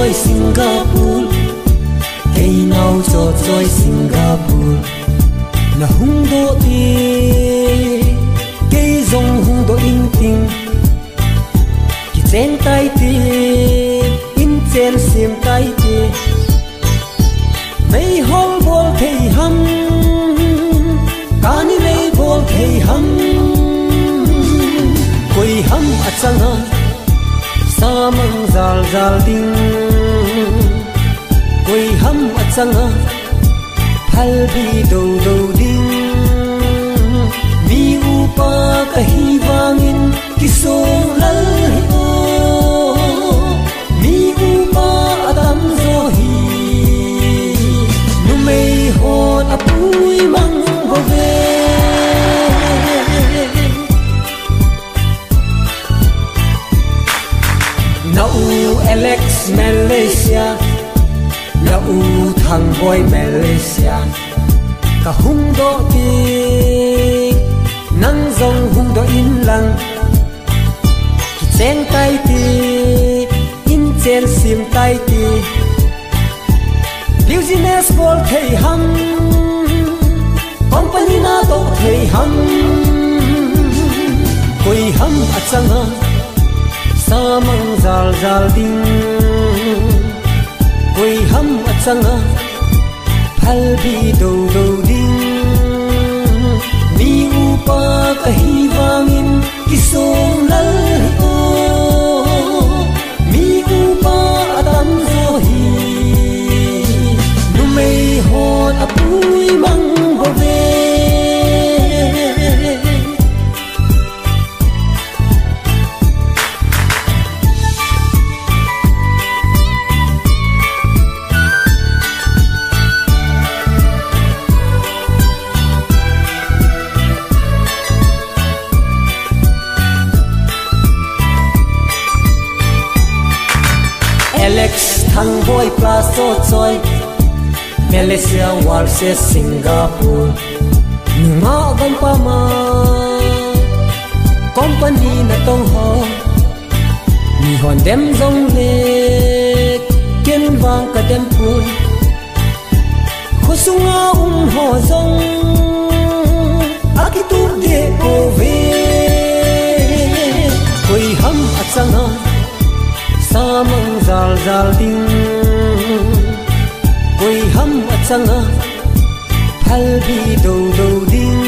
joy Singapore cây nào cho joy Singapore na hung do ti cây dòng hung do in ting ki chen tai ti in chen sim tai ti mei hol bol thei ham kani mei bol thei ham koi ham achanga samang zal zal ding koi ham achanga phal bi do do ding mi upa ka hi wangin ki song lal o mi upa adam zo hi nu mei hon apui mang bo ve na u Alex Malaysia na u thang boy Malaysia ka hung do ti nang zong hung do in lang ki chen tai ti in chen sim tai ti business bol thei ham company na to thei ham koi ham achanga samang zal zal ding koi ham achanga phal bi do do ding mi upa ka hi wangin ki song lal o mi upa adam zo hi nu mei hon apui mang bo ve Alex thang boy plus so choi Malaysia war se Singapore nga gam pa ma company na tong ho ni hon dem zong le ken wang ka dem pun khosunga ho zong akitu de ko ve koi ham achanga samang zal zal ding koi ham achanga phal bi do do ding